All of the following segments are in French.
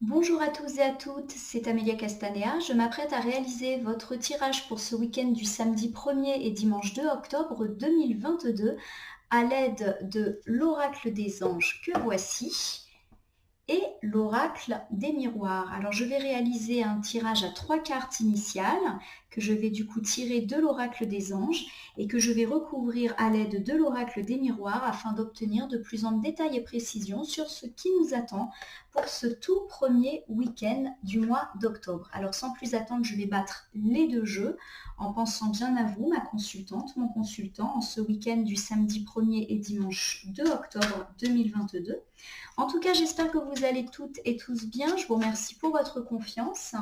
Bonjour à tous et à toutes, c'est Amélia Castanea. Je m'apprête à réaliser votre tirage pour ce week-end du samedi 1er et dimanche 2 octobre 2022 à l'aide de l'oracle des anges que voici et l'oracle des miroirs. Alors je vais réaliser un tirage à 3 cartes initiales que je vais du coup tirer de l'oracle des anges et que je vais recouvrir à l'aide de l'oracle des miroirs afin d'obtenir de plus en détails et précisions sur ce qui nous attend pour ce tout premier week-end du mois d'octobre. Alors sans plus attendre, je vais battre les deux jeux en pensant bien à vous, ma consultante, mon consultant, en ce week-end du samedi 1er et dimanche 2 octobre 2022. En tout cas, j'espère que vous allez toutes et tous bien. Je vous remercie pour votre confiance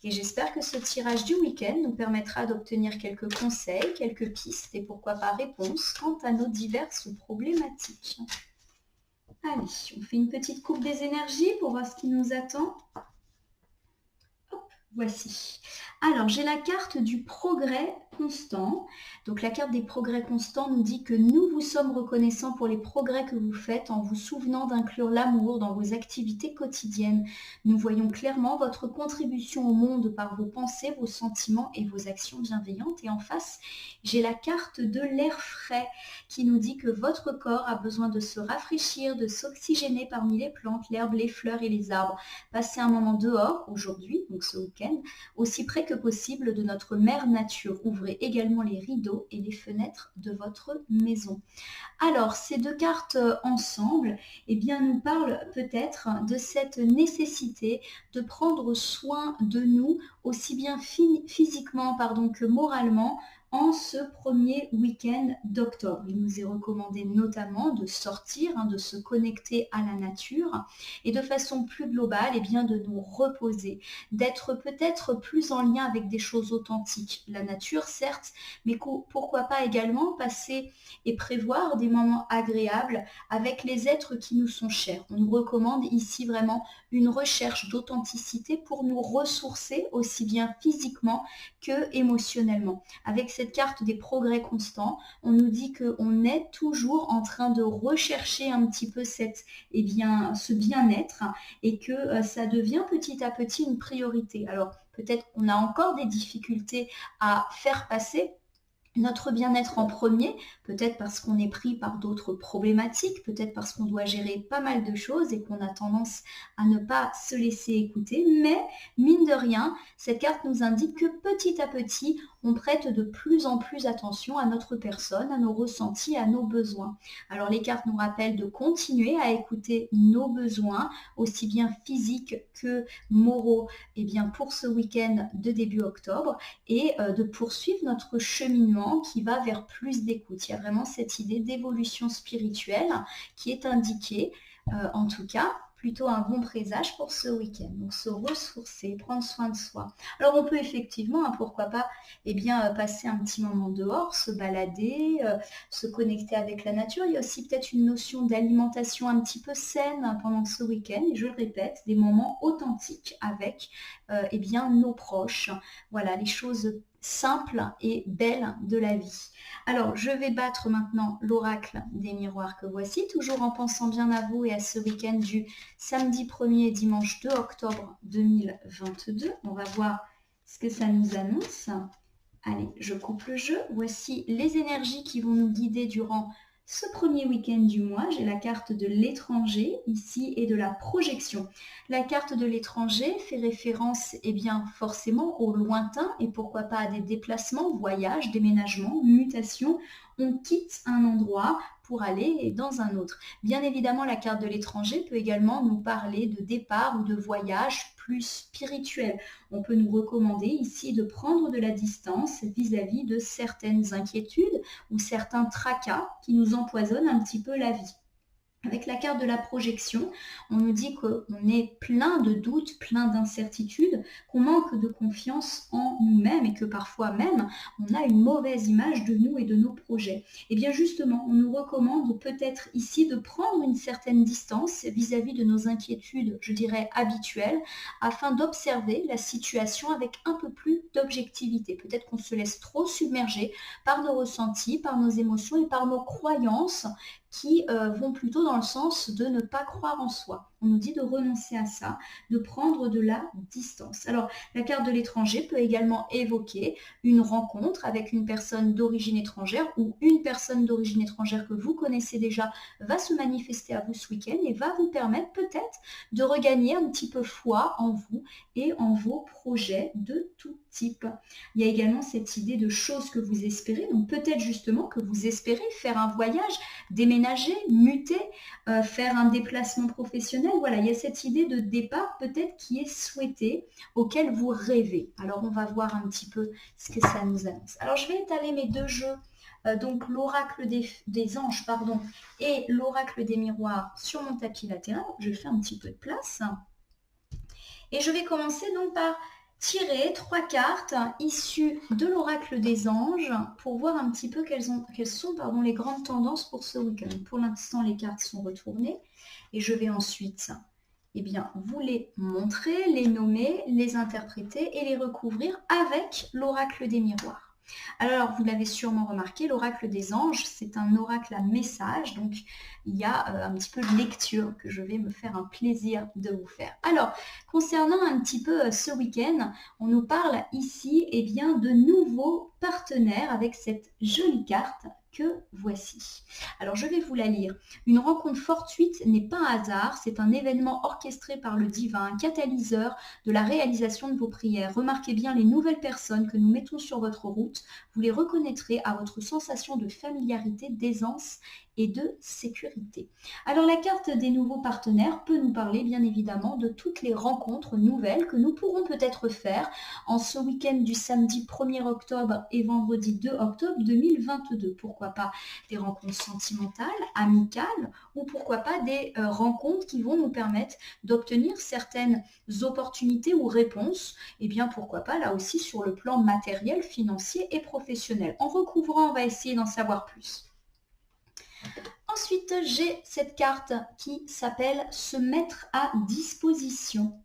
et j'espère que ce tirage du week-end nous permettra d'obtenir quelques conseils, quelques pistes et pourquoi pas réponses quant à nos diverses problématiques. Allez, on fait une petite coupe des énergies pour voir ce qui nous attend. Hop, voici. Alors, j'ai la carte du progrès constant. Donc, la carte des progrès constants nous dit que nous vous sommes reconnaissants pour les progrès que vous faites en vous souvenant d'inclure l'amour dans vos activités quotidiennes. Nous voyons clairement votre contribution au monde par vos pensées, vos sentiments et vos actions bienveillantes. Et en face, j'ai la carte de l'air frais qui nous dit que votre corps a besoin de se rafraîchir, de s'oxygéner parmi les plantes, l'herbe, les fleurs et les arbres. Passez un moment dehors aujourd'hui, donc ce week-end, aussi près que possible de notre mère nature. Ouvrez également les rideaux et les fenêtres de votre maison. Alors, ces deux cartes ensemble, eh bien, nous parlent peut-être de cette nécessité de prendre soin de nous, aussi bien physiquement que moralement, en ce premier week-end d'octobre. Il nous est recommandé notamment de sortir, de se connecter à la nature et de façon plus globale, eh bien, de nous reposer, d'être peut-être plus en lien avec des choses authentiques. La nature, certes, mais pourquoi pas également passer et prévoir des moments agréables avec les êtres qui nous sont chers. On nous recommande ici vraiment une recherche d'authenticité pour nous ressourcer aussi bien physiquement que émotionnellement. Avec cette carte des progrès constants, on nous dit qu'on est toujours en train de rechercher un petit peu ce bien-être et que ça devient petit à petit une priorité. Alors peut-être qu'on a encore des difficultés à faire passer notre bien-être en premier, peut-être parce qu'on est pris par d'autres problématiques, peut-être parce qu'on doit gérer pas mal de choses et qu'on a tendance à ne pas se laisser écouter, mais mine de rien, cette carte nous indique que petit à petit, on prête de plus en plus attention à notre personne, à nos ressentis, à nos besoins. Alors les cartes nous rappellent de continuer à écouter nos besoins, aussi bien physiques que moraux, et bien pour ce week-end de début octobre, et de poursuivre notre cheminement qui va vers plus d'écoute. Il y a vraiment cette idée d'évolution spirituelle qui est indiquée, en tout cas, plutôt un bon présage pour ce week-end. Donc se ressourcer, prendre soin de soi. Alors on peut effectivement, pourquoi pas, passer un petit moment dehors, se balader, se connecter avec la nature. Il y a aussi peut-être une notion d'alimentation un petit peu saine pendant ce week-end. Et je le répète, des moments authentiques avec nos proches. Voilà, les choses simples et belles de la vie. Alors, je vais battre maintenant l'oracle des miroirs que voici, toujours en pensant bien à vous et à ce week-end du samedi 1er et dimanche 2 octobre 2022. On va voir ce que ça nous annonce. Allez, je coupe le jeu. Voici les énergies qui vont nous guider durant ce premier week-end du mois. J'ai la carte de l'étranger ici et de la projection. La carte de l'étranger fait référence forcément au lointain et pourquoi pas à des déplacements, voyages, déménagements, mutations. On quitte un endroit pour aller dans un autre. Bien évidemment, la carte de l'étranger peut également nous parler de départ ou de voyage plus spirituel. On peut nous recommander ici de prendre de la distance vis-à-vis de certaines inquiétudes ou certains tracas qui nous empoisonnent un petit peu la vie. Avec la carte de la projection, on nous dit qu'on est plein de doutes, plein d'incertitudes, qu'on manque de confiance en nous-mêmes et que parfois même on a une mauvaise image de nous et de nos projets. Et bien justement, on nous recommande peut-être ici de prendre une certaine distance vis-à-vis de nos inquiétudes, je dirais habituelles, afin d'observer la situation avec un peu plus d'objectivité. Peut-être qu'on se laisse trop submerger par nos ressentis, par nos émotions et par nos croyances qui vont plutôt dans le sens de ne pas croire en soi. On nous dit de renoncer à ça, de prendre de la distance. Alors, la carte de l'étranger peut également évoquer une rencontre avec une personne d'origine étrangère ou une personne d'origine étrangère que vous connaissez déjà va se manifester à vous ce week-end et va vous permettre peut-être de regagner un petit peu foi en vous et en vos projets de tout type. Il y a également cette idée de choses que vous espérez, donc peut-être justement que vous espérez faire un voyage, déménager, muter, faire un déplacement professionnel. Voilà, il y a cette idée de départ peut-être qui est souhaitée, auquel vous rêvez. Alors on va voir un petit peu ce que ça nous annonce. Alors je vais étaler mes deux jeux, donc l'oracle des anges pardon, et l'oracle des miroirs sur mon tapis latéral. Je fais un petit peu de place. Et je vais commencer donc par tirer 3 cartes issues de l'oracle des anges pour voir un petit peu quelles sont les grandes tendances pour ce week-end. Pour l'instant, les cartes sont retournées et je vais ensuite vous les montrer, les nommer, les interpréter et les recouvrir avec l'oracle des miroirs. Alors, vous l'avez sûrement remarqué, l'oracle des anges, c'est un oracle à message, donc il y a un petit peu de lecture que je vais me faire un plaisir de vous faire. Alors, concernant un petit peu ce week-end, on nous parle ici de nouveaux partenaires avec cette jolie carte que voici. Alors, je vais vous la lire. Une rencontre fortuite n'est pas un hasard, c'est un événement orchestré par le divin, un catalyseur de la réalisation de vos prières. Remarquez bien les nouvelles personnes que nous mettons sur votre route. Vous les reconnaîtrez à votre sensation de familiarité, d'aisance et de sécurité. Alors la carte des nouveaux partenaires peut nous parler bien évidemment de toutes les rencontres nouvelles que nous pourrons peut-être faire en ce week-end du samedi 1er octobre et vendredi 2 octobre 2022. Pourquoi pas des rencontres sentimentales, amicales ou pourquoi pas des rencontres qui vont nous permettre d'obtenir certaines opportunités ou réponses. Et bien pourquoi pas là aussi sur le plan matériel, financier et professionnel. En recouvrant, on va essayer d'en savoir plus. Ensuite, j'ai cette carte qui s'appelle « Se mettre à disposition ».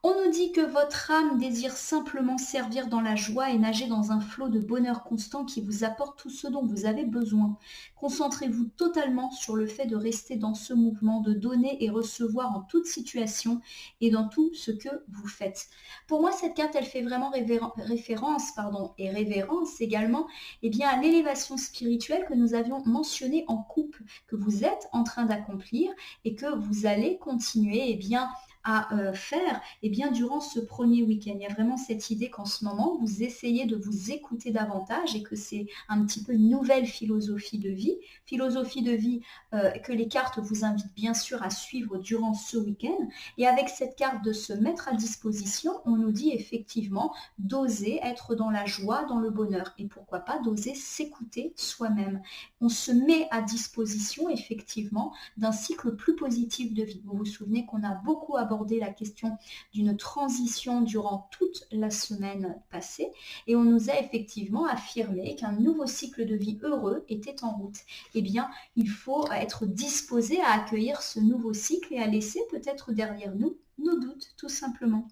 On nous dit que votre âme désire simplement servir dans la joie et nager dans un flot de bonheur constant qui vous apporte tout ce dont vous avez besoin. Concentrez-vous totalement sur le fait de rester dans ce mouvement, de donner et recevoir en toute situation et dans tout ce que vous faites. Pour moi, cette carte, elle fait vraiment référence et révérence également à l'élévation spirituelle que nous avions mentionnée en couple, que vous êtes en train d'accomplir et que vous allez continuer à faire durant ce premier week-end. Il y a vraiment cette idée qu'en ce moment, vous essayez de vous écouter davantage et que c'est un petit peu une nouvelle philosophie de vie que les cartes vous invitent bien sûr à suivre durant ce week-end. Et avec cette carte de se mettre à disposition, on nous dit effectivement d'oser être dans la joie, dans le bonheur et pourquoi pas d'oser s'écouter soi-même. On se met à disposition effectivement d'un cycle plus positif de vie. Vous vous souvenez qu'on a beaucoup abordé la question d'une transition durant toute la semaine passée et on nous a effectivement affirmé qu'un nouveau cycle de vie heureux était en route. Il faut être disposé à accueillir ce nouveau cycle et à laisser peut-être derrière nous nos doutes, tout simplement.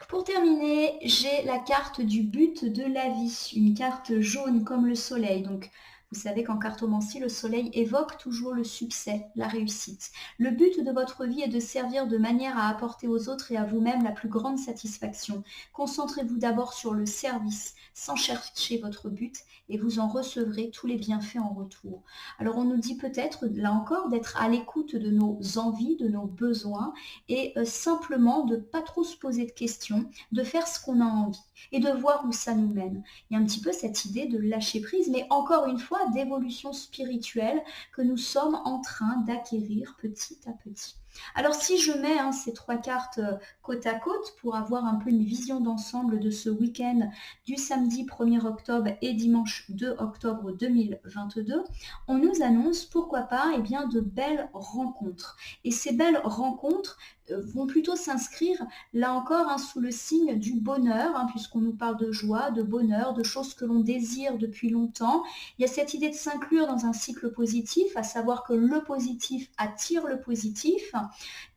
Pour terminer, j'ai la carte du but de la vie, une carte jaune comme le soleil. Donc, vous savez qu'en cartomancie, le soleil évoque toujours le succès, la réussite. Le but de votre vie est de servir de manière à apporter aux autres et à vous-même la plus grande satisfaction. Concentrez-vous d'abord sur le service, sans chercher votre but, et vous en recevrez tous les bienfaits en retour. Alors on nous dit peut-être, là encore, d'être à l'écoute de nos envies, de nos besoins, et simplement de ne pas trop se poser de questions, de faire ce qu'on a envie, et de voir où ça nous mène. Il y a un petit peu cette idée de lâcher prise, mais encore une fois, d'évolution spirituelle que nous sommes en train d'acquérir petit à petit. Alors si je mets ces 3 cartes côte à côte pour avoir un peu une vision d'ensemble de ce week-end du samedi 1er octobre et dimanche 2 octobre 2022, on nous annonce pourquoi pas de belles rencontres. Et ces belles rencontres vont plutôt s'inscrire là encore sous le signe du bonheur, puisqu'on nous parle de joie, de bonheur, de choses que l'on désire depuis longtemps. Il y a cette idée de s'inclure dans un cycle positif, à savoir que le positif attire le positif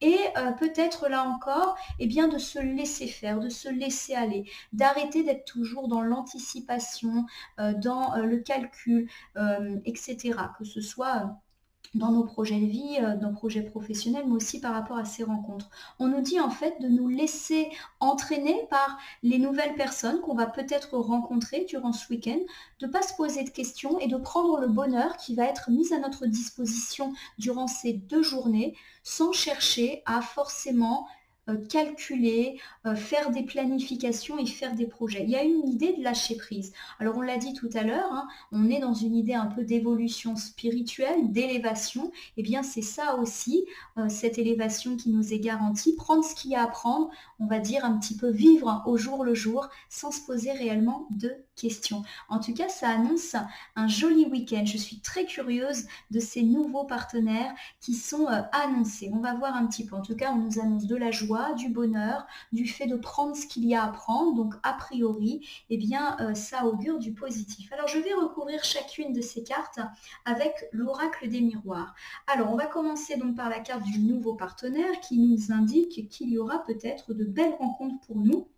et peut-être là encore de se laisser faire, de se laisser aller, d'arrêter d'être toujours dans l'anticipation, dans le calcul, etc. Que ce soit dans nos projets de vie, nos projets professionnels, mais aussi par rapport à ces rencontres. On nous dit en fait de nous laisser entraîner par les nouvelles personnes qu'on va peut-être rencontrer durant ce week-end, de ne pas se poser de questions et de prendre le bonheur qui va être mis à notre disposition durant ces 2 journées, sans chercher à forcément calculer, faire des planifications et faire des projets. Il y a une idée de lâcher prise. Alors on l'a dit tout à l'heure, hein, on est dans une idée un peu d'évolution spirituelle, d'élévation. Et bien c'est ça aussi, cette élévation qui nous est garantie. Prendre ce qu'il y a à prendre, on va dire un petit peu vivre au jour le jour, sans se poser réellement de questions. En tout cas, ça annonce un joli week-end. Je suis très curieuse de ces nouveaux partenaires qui sont annoncés. On va voir un petit peu. En tout cas, on nous annonce de la joie, du bonheur, du fait de prendre ce qu'il y a à prendre. Donc, a priori, eh bien, ça augure du positif. Alors, je vais recouvrir chacune de ces cartes avec l'oracle des miroirs. Alors, on va commencer donc par la carte du nouveau partenaire qui nous indique qu'il y aura peut-être de belles rencontres pour nous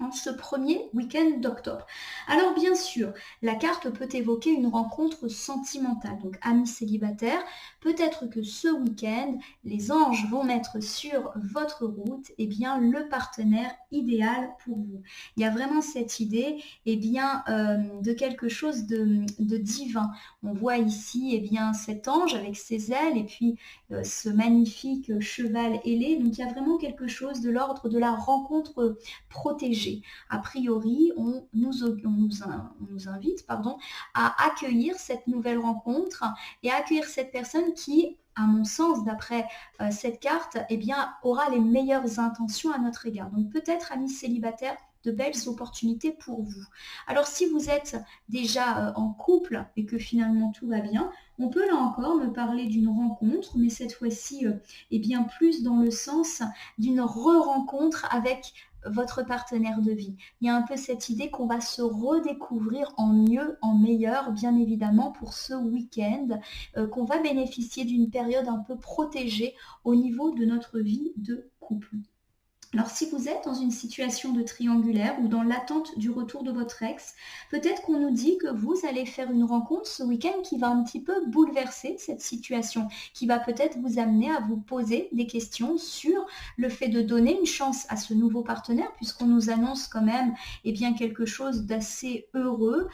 en ce premier week-end d'octobre. Alors bien sûr, la carte peut évoquer une rencontre sentimentale, donc amis célibataires. Peut-être que ce week-end, les anges vont mettre sur votre route le partenaire idéal pour vous. Il y a vraiment cette idée de quelque chose de divin. On voit ici cet ange avec ses ailes et puis ce magnifique cheval ailé. Donc il y a vraiment quelque chose de l'ordre de la rencontre protégée. A priori, on nous invite à accueillir cette nouvelle rencontre et à accueillir cette personne qui, à mon sens, d'après cette carte, aura les meilleures intentions à notre égard. Donc peut-être, amis célibataires, de belles opportunités pour vous. Alors si vous êtes déjà en couple et que finalement tout va bien, on peut là encore me parler d'une rencontre, mais cette fois-ci plus dans le sens d'une re-rencontre avec votre partenaire de vie. Il y a un peu cette idée qu'on va se redécouvrir en mieux, en meilleur, bien évidemment, pour ce week-end, qu'on va bénéficier d'une période un peu protégée au niveau de notre vie de couple. Alors si vous êtes dans une situation de triangulaire ou dans l'attente du retour de votre ex, peut-être qu'on nous dit que vous allez faire une rencontre ce week-end qui va un petit peu bouleverser cette situation, qui va peut-être vous amener à vous poser des questions sur le fait de donner une chance à ce nouveau partenaire, puisqu'on nous annonce quand même quelque chose d'assez heureux,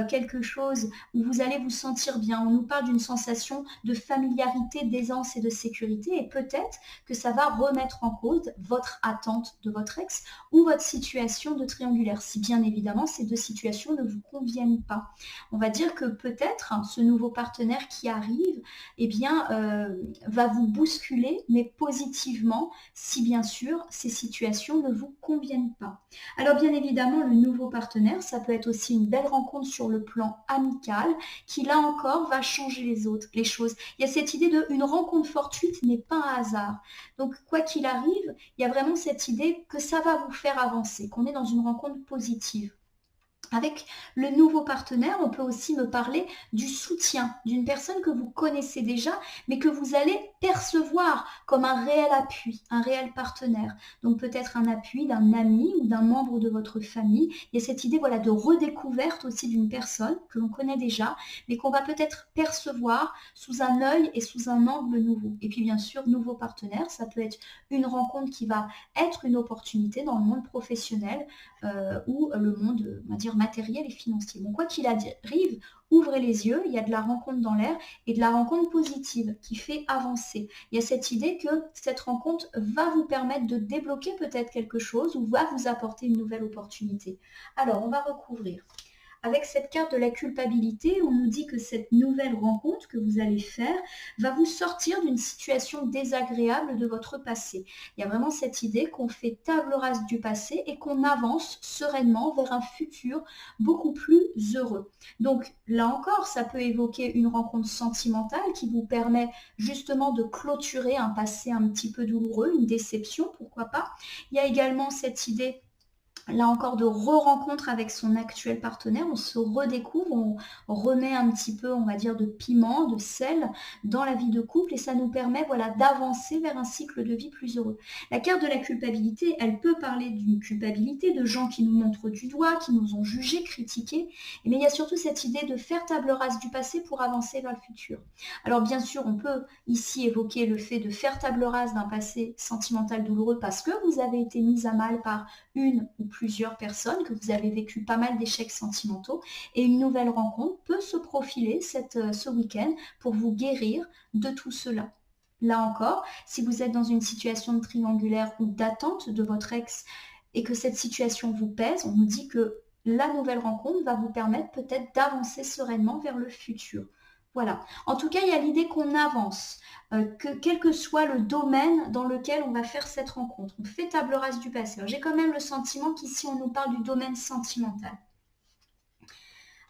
quelque chose où vous allez vous sentir bien. On nous parle d'une sensation de familiarité, d'aisance et de sécurité, et peut-être que ça va remettre en cause votre attente de votre ex ou votre situation de triangulaire, si bien évidemment ces deux situations ne vous conviennent pas. On va dire que peut-être ce nouveau partenaire qui arrive va vous bousculer, mais positivement, si bien sûr ces situations ne vous conviennent pas. Alors bien évidemment, le nouveau partenaire, ça peut être aussi une belle rencontre sur le plan amical qui là encore va changer les choses. Il y a cette idée de une rencontre fortuite n'est pas un hasard. Donc quoi qu'il arrive, il y a vraiment cette idée que ça va vous faire avancer, qu'on est dans une rencontre positive. Avec le nouveau partenaire, on peut aussi me parler du soutien d'une personne que vous connaissez déjà, mais que vous allez percevoir comme un réel appui, un réel partenaire. Donc peut-être un appui d'un ami ou d'un membre de votre famille. Il y a cette idée de redécouverte aussi d'une personne que l'on connaît déjà, mais qu'on va peut-être percevoir sous un œil et sous un angle nouveau. Et puis bien sûr, nouveau partenaire, ça peut être une rencontre qui va être une opportunité dans le monde professionnel ou le monde, on va dire, matériel et financier. Bon, quoi qu'il arrive, ouvrez les yeux, il y a de la rencontre dans l'air et de la rencontre positive qui fait avancer. Il y a cette idée que cette rencontre va vous permettre de débloquer peut-être quelque chose ou va vous apporter une nouvelle opportunité. Alors, on va recouvrir. Avec cette carte de la culpabilité, on nous dit que cette nouvelle rencontre que vous allez faire va vous sortir d'une situation désagréable de votre passé. Il y a vraiment cette idée qu'on fait table rase du passé et qu'on avance sereinement vers un futur beaucoup plus heureux. Donc là encore, ça peut évoquer une rencontre sentimentale qui vous permet justement de clôturer un passé un petit peu douloureux, une déception, pourquoi pas. Il y a également cette idée là encore, de re-rencontre avec son actuel partenaire. On se redécouvre, on remet un petit peu, on va dire, de piment, de sel dans la vie de couple et ça nous permet, voilà, d'avancer vers un cycle de vie plus heureux. La carte de la culpabilité, elle peut parler d'une culpabilité, de gens qui nous montrent du doigt, qui nous ont jugés, critiqués, mais il y a surtout cette idée de faire table rase du passé pour avancer vers le futur. Alors bien sûr, on peut ici évoquer le fait de faire table rase d'un passé sentimental douloureux parce que vous avez été mis à mal par une ou plusieurs personnes, que vous avez vécu pas mal d'échecs sentimentaux et une nouvelle rencontre peut se profiler ce week-end pour vous guérir de tout cela. Là encore, si vous êtes dans une situation de triangulaire ou d'attente de votre ex et que cette situation vous pèse, on nous dit que la nouvelle rencontre va vous permettre peut-être d'avancer sereinement vers le futur. Voilà. En tout cas, il y a l'idée qu'on avance, que quel que soit le domaine dans lequel on va faire cette rencontre, on fait table rase du passé. J'ai quand même le sentiment qu'ici, on nous parle du domaine sentimental.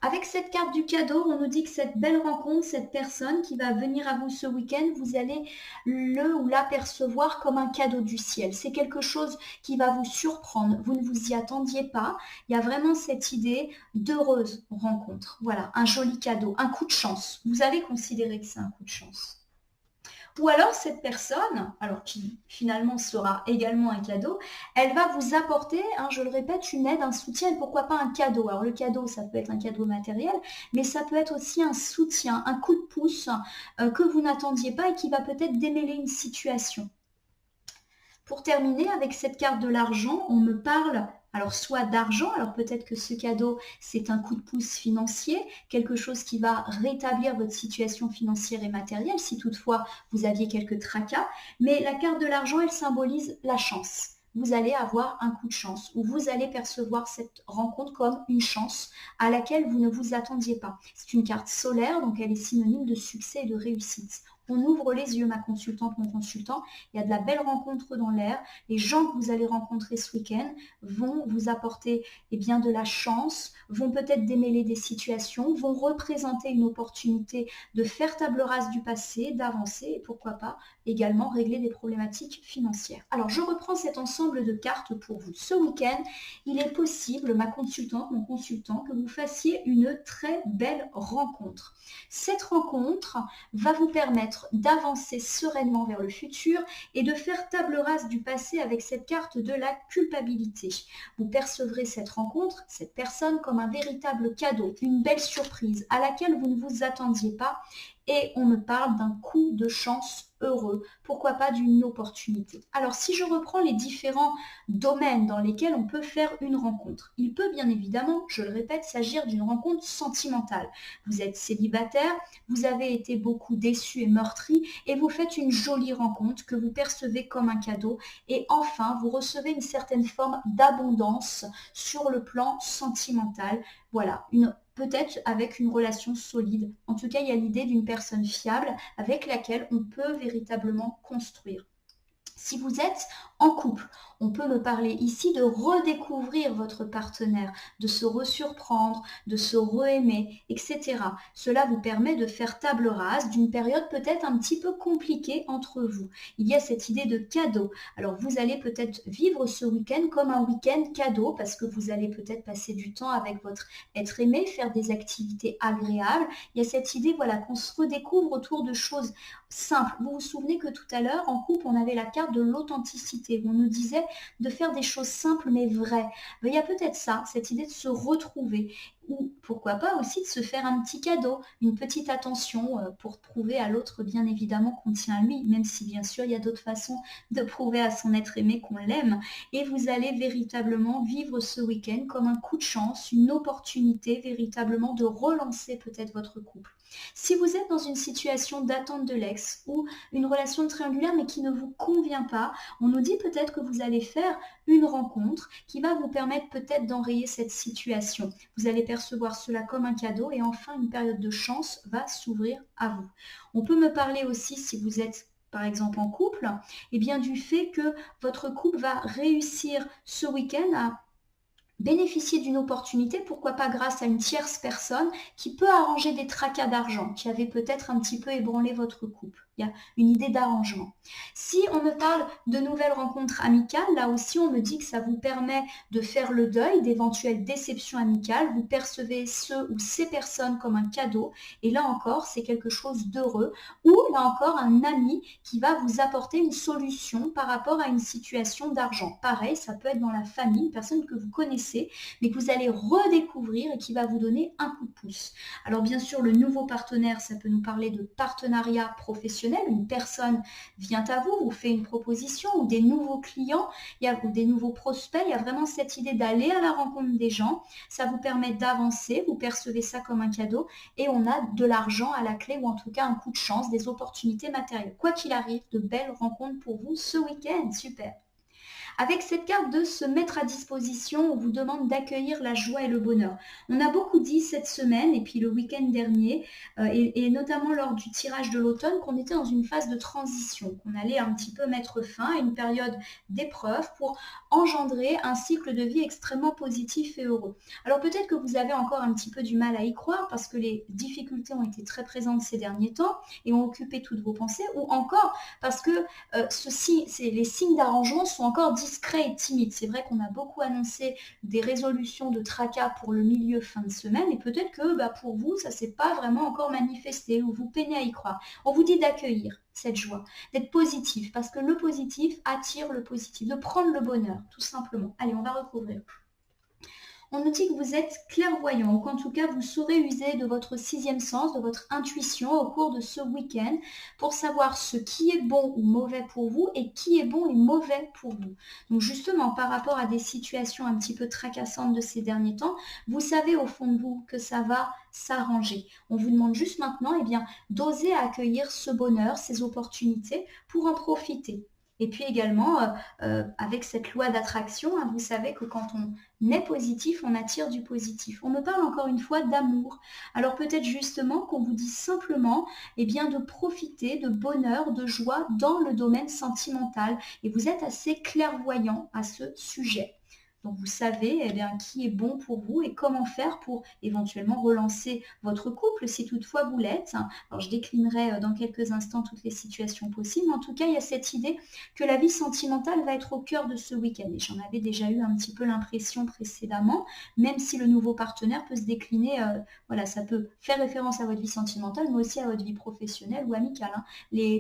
Avec cette carte du cadeau, on nous dit que cette belle rencontre, cette personne qui va venir à vous ce week-end, vous allez le ou la percevoir comme un cadeau du ciel. C'est quelque chose qui va vous surprendre. Vous ne vous y attendiez pas. Il y a vraiment cette idée d'heureuse rencontre. Voilà, un joli cadeau, un coup de chance. Vous allez considérer que c'est un coup de chance. Ou alors cette personne, alors qui finalement sera également un cadeau, elle va vous apporter, je le répète, une aide, un soutien et pourquoi pas un cadeau. Alors le cadeau, ça peut être un cadeau matériel, mais ça peut être aussi un soutien, un coup de pouce que vous n'attendiez pas et qui va peut-être démêler une situation. Pour terminer, avec cette carte de l'argent, on me parle alors soit d'argent, alors peut-être que ce cadeau, c'est un coup de pouce financier, quelque chose qui va rétablir votre situation financière et matérielle, si toutefois vous aviez quelques tracas. Mais la carte de l'argent, elle symbolise la chance. Vous allez avoir un coup de chance ou vous allez percevoir cette rencontre comme une chance à laquelle vous ne vous attendiez pas. C'est une carte solaire, donc elle est synonyme de succès et de réussite. On ouvre les yeux, ma consultante, mon consultant. Il y a de la belle rencontre dans l'air. Les gens que vous allez rencontrer ce week-end vont vous apporter bien, de la chance, vont peut-être démêler des situations, vont représenter une opportunité de faire table rase du passé, d'avancer et pourquoi pas également régler des problématiques financières. Alors, je reprends cet ensemble de cartes pour vous. Ce week-end, il est possible, ma consultante, mon consultant, que vous fassiez une très belle rencontre. Cette rencontre va vous permettre d'avancer sereinement vers le futur et de faire table rase du passé avec cette carte de la culpabilité. Vous percevrez cette rencontre, cette personne comme un véritable cadeau, une belle surprise à laquelle vous ne vous attendiez pas et on me parle d'un coup de chance heureux, pourquoi pas d'une opportunité. Alors si je reprends les différents domaines dans lesquels on peut faire une rencontre, il peut bien évidemment, je le répète, s'agir d'une rencontre sentimentale. Vous êtes célibataire, vous avez été beaucoup déçu et meurtri et vous faites une jolie rencontre que vous percevez comme un cadeau et enfin vous recevez une certaine forme d'abondance sur le plan sentimental. Voilà, peut-être avec une relation solide. En tout cas, il y a l'idée d'une personne fiable avec laquelle on peut véritablement construire. Si vous êtes en couple, on peut me parler ici de redécouvrir votre partenaire, de se resurprendre, de se re-aimer, etc. Cela vous permet de faire table rase d'une période peut-être un petit peu compliquée entre vous. Il y a cette idée de cadeau. Alors vous allez peut-être vivre ce week-end comme un week-end cadeau parce que vous allez peut-être passer du temps avec votre être aimé, faire des activités agréables. Il y a cette idée, voilà, qu'on se redécouvre autour de choses simples. Vous vous souvenez que tout à l'heure, en couple, on avait la carte de l'authenticité. On nous disait de faire des choses simples mais vraies. Il y a peut-être ça, cette idée de se retrouver ou pourquoi pas aussi de se faire un petit cadeau, une petite attention pour prouver à l'autre bien évidemment qu'on tient à lui, même si bien sûr il y a d'autres façons de prouver à son être aimé qu'on l'aime. Et vous allez véritablement vivre ce week-end comme un coup de chance, une opportunité véritablement de relancer peut-être votre couple. Si vous êtes dans une situation d'attente de l'ex ou une relation triangulaire mais qui ne vous convient pas, on nous dit peut-être que vous allez faire une rencontre qui va vous permettre peut-être d'enrayer cette situation. Vous allez percevoir cela comme un cadeau et enfin une période de chance va s'ouvrir à vous. On peut me parler aussi, si vous êtes par exemple en couple, bien du fait que votre couple va réussir ce week-end à bénéficier d'une opportunité, pourquoi pas grâce à une tierce personne qui peut arranger des tracas d'argent qui avaient peut-être un petit peu ébranlé votre couple. Il y a une idée d'arrangement. Si on me parle de nouvelles rencontres amicales, là aussi on me dit que ça vous permet de faire le deuil d'éventuelles déceptions amicales. Vous percevez ceux ou ces personnes comme un cadeau. Et là encore, c'est quelque chose d'heureux. Ou là encore, un ami qui va vous apporter une solution par rapport à une situation d'argent. Pareil, ça peut être dans la famille, une personne que vous connaissez, mais que vous allez redécouvrir et qui va vous donner un coup de pouce. Alors bien sûr, le nouveau partenaire, ça peut nous parler de partenariat professionnel. Une personne vient à vous, vous fait une proposition, ou des nouveaux clients, ou des nouveaux prospects. Il y a vraiment cette idée d'aller à la rencontre des gens. Ça vous permet d'avancer, vous percevez ça comme un cadeau et on a de l'argent à la clé, ou en tout cas un coup de chance, des opportunités matérielles. Quoi qu'il arrive, de belles rencontres pour vous ce week-end. Super. Avec cette carte de se mettre à disposition, on vous demande d'accueillir la joie et le bonheur. On a beaucoup dit cette semaine et puis le week-end dernier, et notamment lors du tirage de l'automne, qu'on était dans une phase de transition, qu'on allait un petit peu mettre fin à une période d'épreuve pour engendrer un cycle de vie extrêmement positif et heureux. Alors peut-être que vous avez encore un petit peu du mal à y croire parce que les difficultés ont été très présentes ces derniers temps et ont occupé toutes vos pensées, ou encore parce que les signes d'arrangement sont encore discrets et timides. C'est vrai qu'on a beaucoup annoncé des résolutions de tracas pour le milieu fin de semaine et peut-être que pour vous, ça ne s'est pas vraiment encore manifesté ou vous peinez à y croire. On vous dit d'accueillir cette joie, d'être positif parce que le positif attire le positif, de prendre le bonheur, tout simplement. Allez, on va recouvrir. On nous dit que vous êtes clairvoyant ou qu'en tout cas vous saurez user de votre sixième sens, de votre intuition au cours de ce week-end pour savoir ce qui est bon ou mauvais pour vous et qui est bon et mauvais pour vous. Donc justement par rapport à des situations un petit peu tracassantes de ces derniers temps, vous savez au fond de vous que ça va s'arranger. On vous demande juste maintenant d'oser accueillir ce bonheur, ces opportunités pour en profiter. Et puis également, avec cette loi d'attraction, vous savez que quand on est positif, on attire du positif. On me parle encore une fois d'amour. Alors peut-être justement qu'on vous dit simplement de profiter de bonheur, de joie dans le domaine sentimental. Et vous êtes assez clairvoyant à ce sujet. Donc vous savez qui est bon pour vous et comment faire pour éventuellement relancer votre couple si toutefois vous l'êtes. Alors je déclinerai dans quelques instants toutes les situations possibles, mais en tout cas il y a cette idée que la vie sentimentale va être au cœur de ce week-end. Et j'en avais déjà eu un petit peu l'impression précédemment, même si le nouveau partenaire peut se décliner, ça peut faire référence à votre vie sentimentale, mais aussi à votre vie professionnelle ou amicale.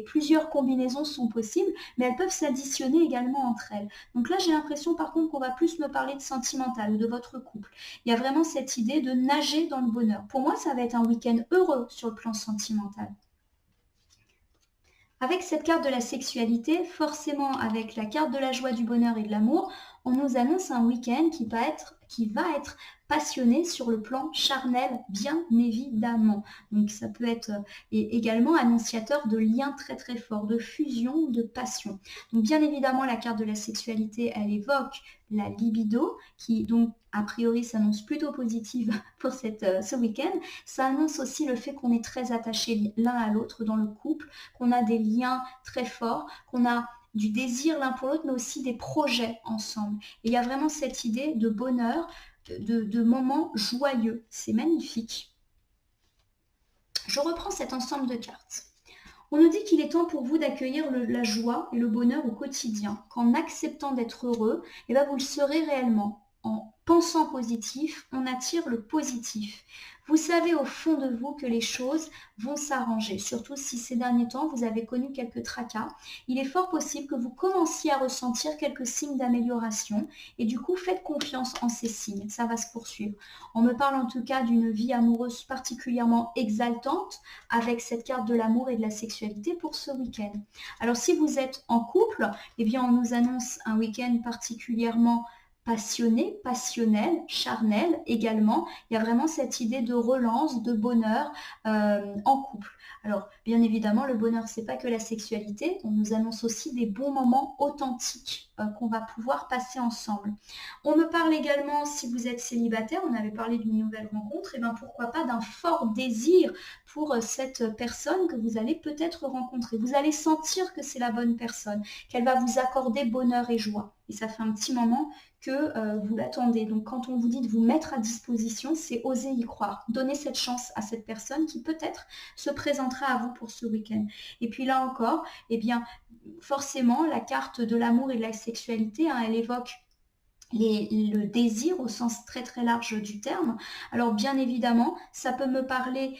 Plusieurs combinaisons sont possibles, mais elles peuvent s'additionner également entre elles. Donc là j'ai l'impression par contre qu'on va plus me parler de sentimental ou de votre couple. Il y a vraiment cette idée de nager dans le bonheur. Pour moi, ça va être un week-end heureux sur le plan sentimental. Avec cette carte de la sexualité, forcément avec la carte de la joie, du bonheur et de l'amour, on nous annonce un week-end qui va être passionné sur le plan charnel, bien évidemment. Donc ça peut être également annonciateur de liens très très forts, de fusion, de passion. Donc bien évidemment, la carte de la sexualité, elle évoque la libido, qui donc a priori s'annonce plutôt positive pour ce week-end. Ça annonce aussi le fait qu'on est très attachés l'un à l'autre dans le couple, qu'on a des liens très forts, qu'on a du désir l'un pour l'autre, mais aussi des projets ensemble. Et il y a vraiment cette idée de bonheur, de moments joyeux. C'est magnifique. Je reprends cet ensemble de cartes. On nous dit qu'il est temps pour vous d'accueillir la joie et le bonheur au quotidien, qu'en acceptant d'être heureux, vous le serez réellement. En pensant positif, on attire le positif. Vous savez au fond de vous que les choses vont s'arranger, surtout si ces derniers temps vous avez connu quelques tracas. Il est fort possible que vous commenciez à ressentir quelques signes d'amélioration et du coup faites confiance en ces signes, ça va se poursuivre. On me parle en tout cas d'une vie amoureuse particulièrement exaltante avec cette carte de l'amour et de la sexualité pour ce week-end. Alors si vous êtes en couple, on nous annonce un week-end particulièrement passionné, passionnel, charnel également. Il y a vraiment cette idée de relance, de bonheur en couple. Alors, bien évidemment, le bonheur, c'est pas que la sexualité. On nous annonce aussi des bons moments authentiques qu'on va pouvoir passer ensemble. On me parle également, si vous êtes célibataire, on avait parlé d'une nouvelle rencontre, et pourquoi pas d'un fort désir pour cette personne que vous allez peut-être rencontrer. Vous allez sentir que c'est la bonne personne, qu'elle va vous accorder bonheur et joie. et ça fait un petit moment que vous l'attendez. Donc quand on vous dit de vous mettre à disposition, c'est oser y croire. Donnez cette chance à cette personne qui peut-être se présentera à vous pour ce week-end. Et puis là encore, eh bien, forcément, la carte de l'amour et de la sexualité, hein, elle évoque le désir au sens très très large du terme. Alors bien évidemment, ça peut me parler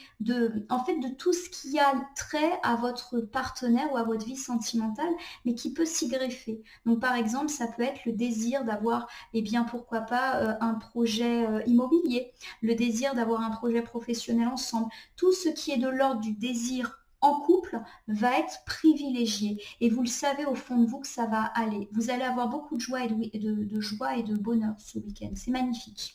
en fait, de tout ce qui a trait à votre partenaire ou à votre vie sentimentale, mais qui peut s'y greffer. Donc par exemple, ça peut être le désir d'avoir, eh bien pourquoi pas, un projet immobilier, le désir d'avoir un projet professionnel ensemble, tout ce qui est de l'ordre du désir en couple va être privilégié. Et vous le savez au fond de vous que ça va aller. Vous allez avoir beaucoup de joie de joie et de bonheur ce week-end. C'est magnifique.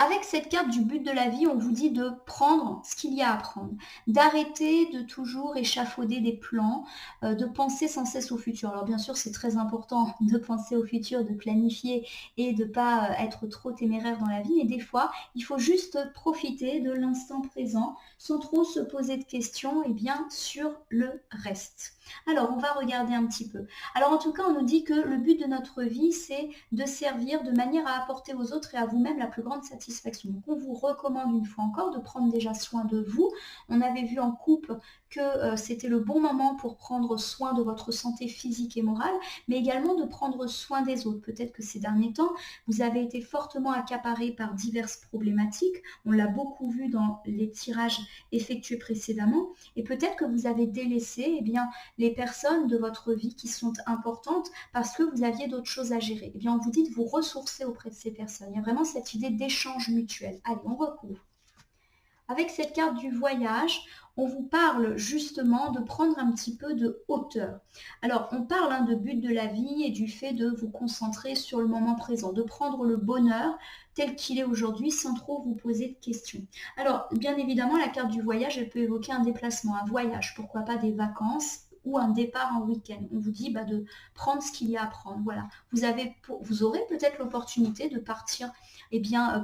Avec cette carte du but de la vie, on vous dit de prendre ce qu'il y a à prendre, d'arrêter de toujours échafauder des plans, de penser sans cesse au futur. Alors bien sûr, c'est très important de penser au futur, de planifier et de ne pas être trop téméraire dans la vie, mais des fois, il faut juste profiter de l'instant présent sans trop se poser de questions et bien sur le reste. Alors, on va regarder un petit peu. Alors, en tout cas, on nous dit que le but de notre vie, c'est de servir de manière à apporter aux autres et à vous-même la plus grande satisfaction. Donc, on vous recommande une fois encore de prendre déjà soin de vous. On avait vu en couple que c'était le bon moment pour prendre soin de votre santé physique et morale, mais également de prendre soin des autres. Peut-être que ces derniers temps, vous avez été fortement accaparé par diverses problématiques. On l'a beaucoup vu dans les tirages effectués précédemment. Et peut-être que vous avez délaissé les personnes de votre vie qui sont importantes parce que vous aviez d'autres choses à gérer. Eh bien, on vous dit de vous ressourcer auprès de ces personnes. Il y a vraiment cette idée d'échange mutuel. Allez, on recouvre. Avec cette carte du voyage, on vous parle justement de prendre un petit peu de hauteur. Alors, on parle de but de la vie et du fait de vous concentrer sur le moment présent, de prendre le bonheur tel qu'il est aujourd'hui sans trop vous poser de questions. Alors, bien évidemment, la carte du voyage, elle peut évoquer un déplacement, un voyage, pourquoi pas des vacances ou un départ en week-end. On vous dit de prendre ce qu'il y a à prendre. Voilà. Vous aurez peut-être l'opportunité de partir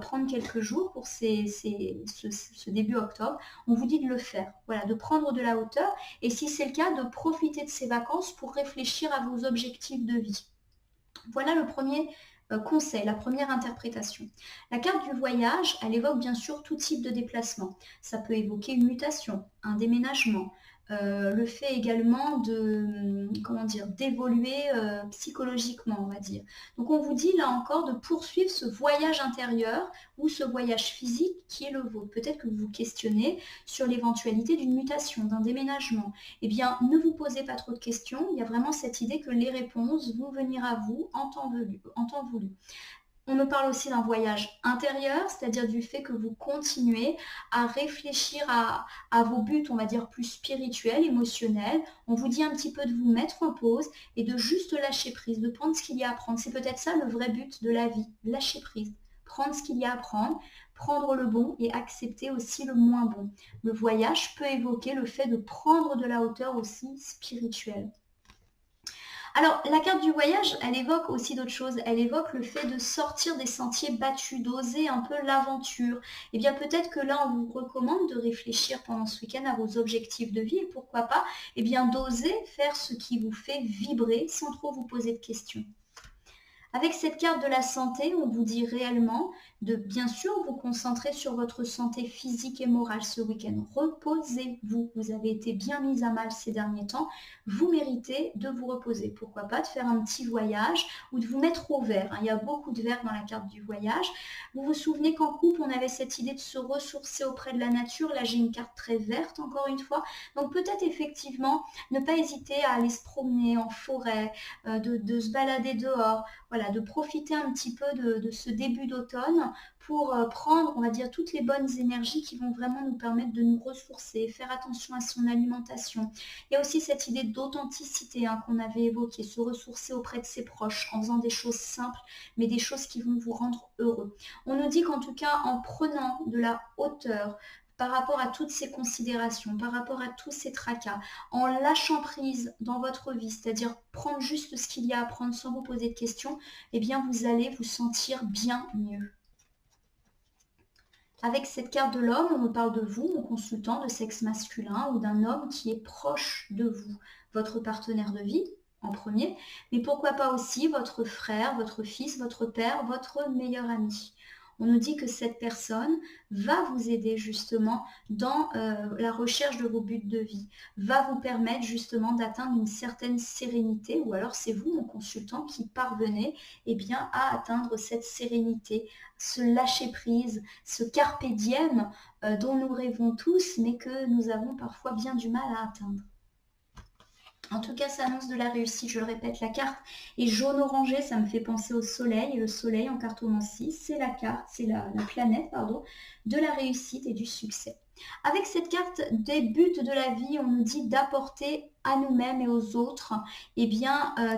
prendre quelques jours pour ce début octobre. On vous dit de le faire, voilà, de prendre de la hauteur et si c'est le cas, de profiter de ces vacances pour réfléchir à vos objectifs de vie. Voilà le premier conseil, la première interprétation. La carte du voyage, elle évoque bien sûr tout type de déplacement. Ça peut évoquer une mutation, un déménagement, le fait également d'évoluer psychologiquement, on va dire. Donc on vous dit là encore de poursuivre ce voyage intérieur ou ce voyage physique qui est le vôtre. Peut-être que vous vous questionnez sur l'éventualité d'une mutation, d'un déménagement. Eh bien, ne vous posez pas trop de questions. Il y a vraiment cette idée que les réponses vont venir à vous en temps voulu. On me parle aussi d'un voyage intérieur, c'est-à-dire du fait que vous continuez à réfléchir à vos buts, on va dire, plus spirituels, émotionnels. On vous dit un petit peu de vous mettre en pause et de juste lâcher prise, de prendre ce qu'il y a à prendre. C'est peut-être ça le vrai but de la vie, lâcher prise. Prendre ce qu'il y a à prendre, prendre le bon et accepter aussi le moins bon. Le voyage peut évoquer le fait de prendre de la hauteur aussi spirituelle. Alors, la carte du voyage, elle évoque aussi d'autres choses. Elle évoque le fait de sortir des sentiers battus, d'oser un peu l'aventure. Eh bien, peut-être que là, on vous recommande de réfléchir pendant ce week-end à vos objectifs de vie et pourquoi pas, d'oser faire ce qui vous fait vibrer sans trop vous poser de questions. Avec cette carte de la santé, on vous dit réellement de bien sûr vous concentrer sur votre santé physique et morale ce week-end. Reposez-vous. Vous avez été bien mis à mal ces derniers temps. Vous méritez de vous reposer. Pourquoi pas de faire un petit voyage ou de vous mettre au vert. Il y a beaucoup de vert dans la carte du voyage. Vous vous souvenez qu'en couple, on avait cette idée de se ressourcer auprès de la nature. Là, j'ai une carte très verte encore une fois. Donc peut-être effectivement ne pas hésiter à aller se promener en forêt, de se balader dehors. Voilà, de profiter un petit peu de ce début d'automne pour prendre, on va dire, toutes les bonnes énergies qui vont vraiment nous permettre de nous ressourcer, faire attention à son alimentation. Il y a aussi cette idée d'authenticité qu'on avait évoquée, se ressourcer auprès de ses proches en faisant des choses simples, mais des choses qui vont vous rendre heureux. On nous dit qu'en tout cas, en prenant de la hauteur, par rapport à toutes ces considérations, par rapport à tous ces tracas, en lâchant prise dans votre vie, c'est-à-dire prendre juste ce qu'il y a à prendre sans vous poser de questions, eh bien vous allez vous sentir bien mieux. Avec cette carte de l'homme, on me parle de vous, mon consultant de sexe masculin, ou d'un homme qui est proche de vous, votre partenaire de vie, en premier, mais pourquoi pas aussi votre frère, votre fils, votre père, votre meilleur ami. On nous dit que cette personne va vous aider justement dans la recherche de vos buts de vie, va vous permettre justement d'atteindre une certaine sérénité, ou alors c'est vous, mon consultant, qui parvenez bien, à atteindre cette sérénité, ce lâcher-prise, ce carpe diem dont nous rêvons tous, mais que nous avons parfois bien du mal à atteindre. En tout cas, ça annonce de la réussite, je le répète, la carte est jaune orangé, ça me fait penser au soleil, et le soleil en cartomancie, c'est la carte, c'est la planète, pardon, de la réussite et du succès. Avec cette carte des buts de la vie, on nous dit d'apporter à nous-mêmes et aux autres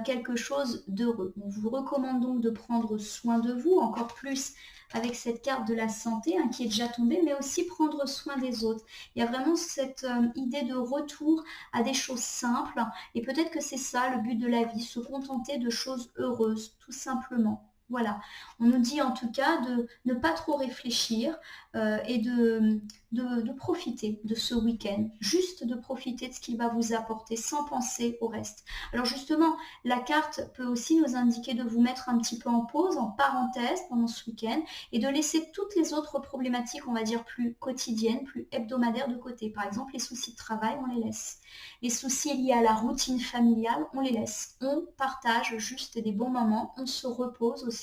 quelque chose d'heureux. On vous recommande donc de prendre soin de vous, encore plus avec cette carte de la santé qui est déjà tombée, mais aussi prendre soin des autres. Il y a vraiment cette idée de retour à des choses simples, et peut-être que c'est ça le but de la vie, se contenter de choses heureuses, tout simplement. Voilà, on nous dit en tout cas de ne pas trop réfléchir et de profiter de ce week-end, juste de profiter de ce qu'il va vous apporter sans penser au reste. Alors justement, la carte peut aussi nous indiquer de vous mettre un petit peu en pause, en parenthèse pendant ce week-end, et de laisser toutes les autres problématiques, on va dire plus quotidiennes, plus hebdomadaires de côté. Par exemple, les soucis de travail, on les laisse. Les soucis liés à la routine familiale, on les laisse. On partage juste des bons moments, on se repose aussi.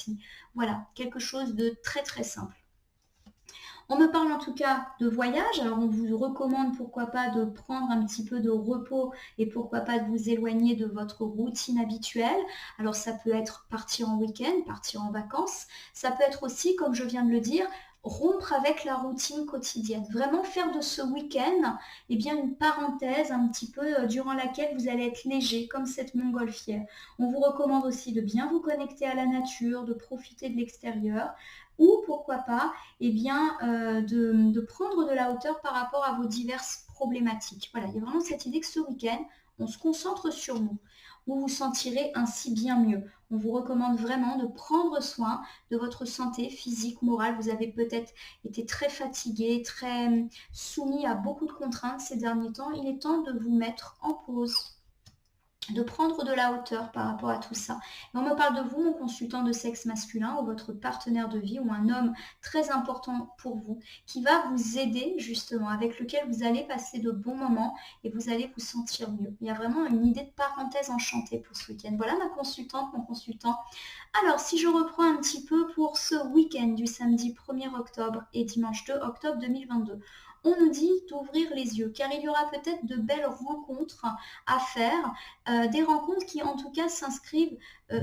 Voilà, quelque chose de très très simple. On me parle en tout cas de voyage, alors on vous recommande pourquoi pas de prendre un petit peu de repos et pourquoi pas de vous éloigner de votre routine habituelle. Alors ça peut être partir en week-end, partir en vacances, ça peut être aussi, comme je viens de le dire, rompre avec la routine quotidienne. Vraiment faire de ce week-end une parenthèse un petit peu durant laquelle vous allez être léger, comme cette montgolfière. On vous recommande aussi de bien vous connecter à la nature, de profiter de l'extérieur, ou pourquoi pas de prendre de la hauteur par rapport à vos diverses problématiques. Voilà, il y a vraiment cette idée que ce week-end, on se concentre sur nous. Vous vous sentirez ainsi bien mieux. On vous recommande vraiment de prendre soin de votre santé physique, morale. Vous avez peut-être été très fatigué, très soumis à beaucoup de contraintes ces derniers temps. Il est temps de vous mettre en pause, de prendre de la hauteur par rapport à tout ça. Et on me parle de vous, mon consultant de sexe masculin, ou votre partenaire de vie, ou un homme très important pour vous, qui va vous aider justement, avec lequel vous allez passer de bons moments et vous allez vous sentir mieux. Il y a vraiment une idée de parenthèse enchantée pour ce week-end. Voilà ma consultante, mon consultant. Alors, si je reprends un petit peu pour ce week-end du samedi 1er octobre et dimanche 2 octobre 2022, on nous dit d'ouvrir les yeux, car il y aura peut-être de belles rencontres à faire, des rencontres qui en tout cas s'inscrivent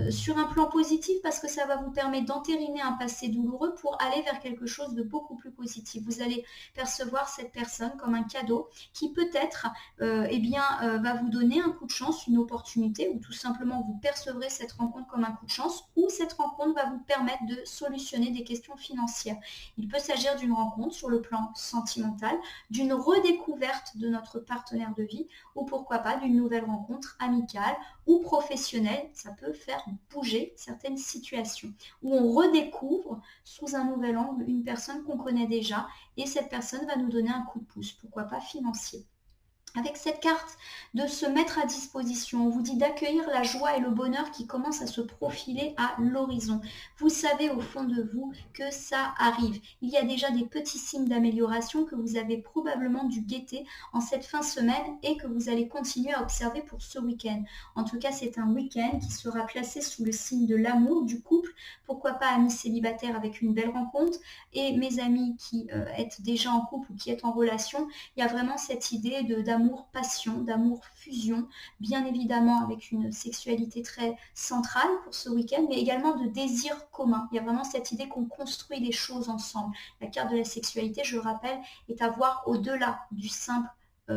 sur un plan positif, parce que ça va vous permettre d'entériner un passé douloureux pour aller vers quelque chose de beaucoup plus positif. Vous allez percevoir cette personne comme un cadeau qui peut-être va vous donner un coup de chance, une opportunité, ou tout simplement vous percevrez cette rencontre comme un coup de chance, ou cette rencontre va vous permettre de solutionner des questions financières. Il peut s'agir d'une rencontre sur le plan sentimental, d'une redécouverte de notre partenaire de vie, ou pourquoi pas d'une nouvelle rencontre amicale ou professionnelle. Ça peut faire bouger certaines situations, où on redécouvre sous un nouvel angle une personne qu'on connaît déjà, et cette personne va nous donner un coup de pouce, pourquoi pas financier. Avec cette carte de se mettre à disposition, on vous dit d'accueillir la joie et le bonheur qui commencent à se profiler à l'horizon. Vous savez au fond de vous que ça arrive. Il y a déjà des petits signes d'amélioration que vous avez probablement dû guetter en cette fin de semaine et que vous allez continuer à observer pour ce week-end. En tout cas, c'est un week-end qui sera placé sous le signe de l'amour, du couple. Pourquoi pas amis célibataires avec une belle rencontre, et mes amis qui êtes déjà en couple ou qui êtes en relation. Il y a vraiment cette idée d'amour passion, d'amour fusion, bien évidemment avec une sexualité très centrale pour ce week-end, mais également de désir commun. Il y a vraiment cette idée qu'on construit des choses ensemble. La carte de la sexualité, je le rappelle, est à voir au-delà du simple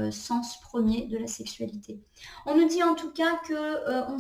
sens premier de la sexualité. On nous dit en tout cas que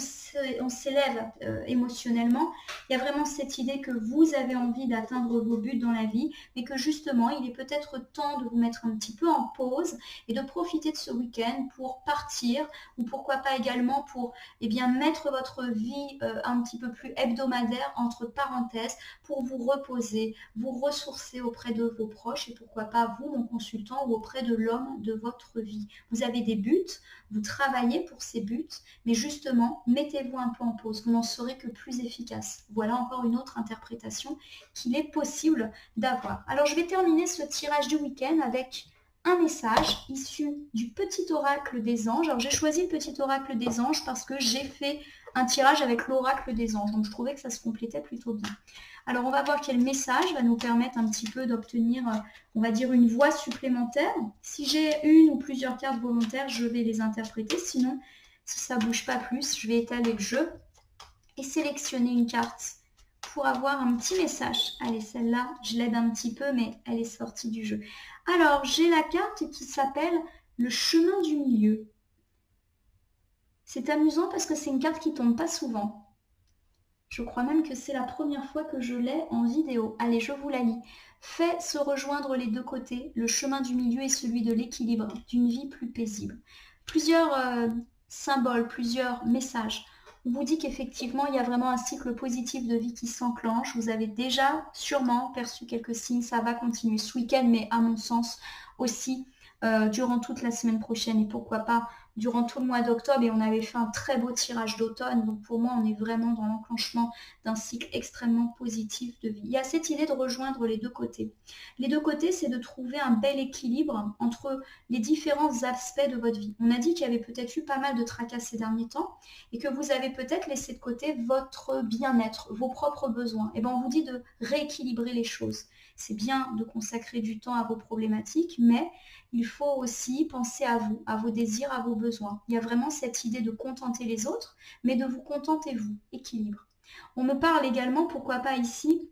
on s'élève émotionnellement. Il y a vraiment cette idée que vous avez envie d'atteindre vos buts dans la vie, mais que justement il est peut-être temps de vous mettre un petit peu en pause et de profiter de ce week-end pour partir, ou pourquoi pas également pour mettre votre vie un petit peu plus hebdomadaire entre parenthèses, pour vous reposer, vous ressourcer auprès de vos proches, et pourquoi pas vous, mon consultant, ou auprès de l'homme de votre vie. vie. Vous avez des buts, vous travaillez pour ces buts, mais justement, mettez-vous un peu en pause. Vous n'en serez que plus efficace. Voilà encore une autre interprétation qu'il est possible d'avoir. Alors, je vais terminer ce tirage du week-end avec un message issu du petit oracle des anges. Alors, j'ai choisi le petit oracle des anges parce que j'ai fait un tirage avec l'oracle des anges. Donc, je trouvais que ça se complétait plutôt bien. Alors, on va voir quel message va nous permettre un petit peu d'obtenir, on va dire, une voix supplémentaire. Si j'ai une ou plusieurs cartes volontaires, je vais les interpréter. Sinon, si ça ne bouge pas plus, je vais étaler le jeu et sélectionner une carte pour avoir un petit message. Allez, celle-là, je l'aide un petit peu, mais elle est sortie du jeu. Alors, j'ai la carte qui s'appelle le chemin du milieu. C'est amusant parce que c'est une carte qui tombe pas souvent. Je crois même que c'est la première fois que je l'ai en vidéo. Allez, je vous la lis. Fait se rejoindre les deux côtés, le chemin du milieu est celui de l'équilibre, d'une vie plus paisible. Plusieurs symboles, plusieurs messages. On vous dit qu'effectivement, il y a vraiment un cycle positif de vie qui s'enclenche. Vous avez déjà sûrement perçu quelques signes. Ça va continuer ce week-end, mais à mon sens aussi durant toute la semaine prochaine et pourquoi pas durant tout le mois d'octobre. Et on avait fait un très beau tirage d'automne. Donc pour moi, on est vraiment dans l'enclenchement d'un cycle extrêmement positif de vie. Il y a cette idée de rejoindre les deux côtés. Les deux côtés, c'est de trouver un bel équilibre entre les différents aspects de votre vie. On a dit qu'il y avait peut-être eu pas mal de tracas ces derniers temps et que vous avez peut-être laissé de côté votre bien-être, vos propres besoins. Et bien on vous dit de rééquilibrer les choses. C'est bien de consacrer du temps à vos problématiques, mais il faut aussi penser à vous, à vos désirs, à vos besoins. Il y a vraiment cette idée de contenter les autres, mais de vous contenter vous, équilibre. On me parle également, pourquoi pas ici,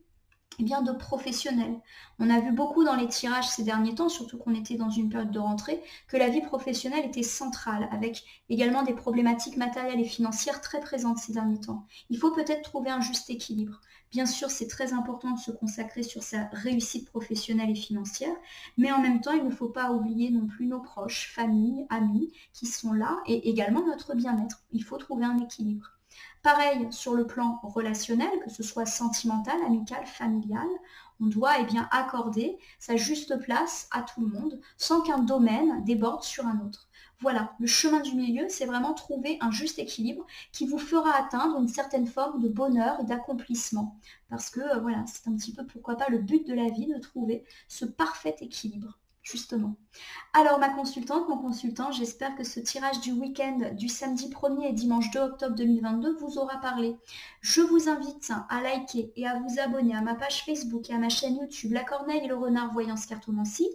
eh bien de professionnels. On a vu beaucoup dans les tirages ces derniers temps, surtout qu'on était dans une période de rentrée, que la vie professionnelle était centrale, avec également des problématiques matérielles et financières très présentes ces derniers temps. Il faut peut-être trouver un juste équilibre. Bien sûr, c'est très important de se consacrer sur sa réussite professionnelle et financière, mais en même temps, il ne faut pas oublier non plus nos proches, familles, amis qui sont là, et également notre bien-être. Il faut trouver un équilibre. Pareil sur le plan relationnel, que ce soit sentimental, amical, familial, on doit accorder sa juste place à tout le monde sans qu'un domaine déborde sur un autre. Voilà, le chemin du milieu, c'est vraiment trouver un juste équilibre qui vous fera atteindre une certaine forme de bonheur et d'accomplissement. Parce que voilà, c'est un petit peu pourquoi pas le but de la vie de trouver ce parfait équilibre. Justement. Alors ma consultante, mon consultant, j'espère que ce tirage du week-end du samedi 1er et dimanche 2 octobre 2022 vous aura parlé. Je vous invite à liker et à vous abonner à ma page Facebook et à ma chaîne YouTube La Corneille et le Renard Voyance Cartomancie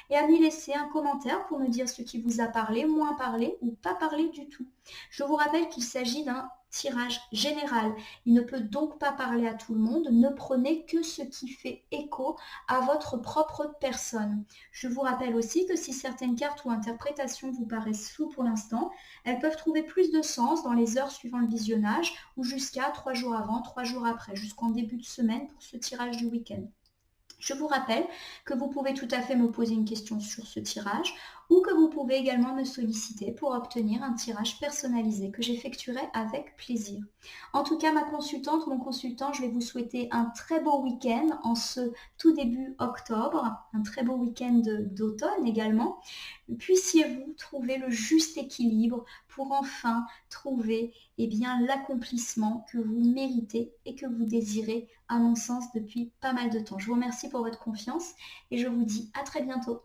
et à m'y laisser un commentaire pour me dire ce qui vous a parlé, moins parlé ou pas parlé du tout. Je vous rappelle qu'il s'agit d'un tirage général. Il ne peut donc pas parler à tout le monde. Ne prenez que ce qui fait écho à votre propre personne. Je vous rappelle aussi que si certaines cartes ou interprétations vous paraissent floues pour l'instant, elles peuvent trouver plus de sens dans les heures suivant le visionnage ou jusqu'à 3 jours avant, 3 jours après, jusqu'en début de semaine pour ce tirage du week-end. Je vous rappelle que vous pouvez tout à fait me poser une question sur ce tirage ou que vous pouvez également me solliciter pour obtenir un tirage personnalisé que j'effectuerai avec plaisir. En tout cas, ma consultante, mon consultant, je vais vous souhaiter un très beau week-end en ce tout début octobre, un très beau week-end d'automne également. Puissiez-vous trouver le juste équilibre pour enfin trouver l'accomplissement que vous méritez et que vous désirez, à mon sens, depuis pas mal de temps. Je vous remercie pour votre confiance et je vous dis à très bientôt.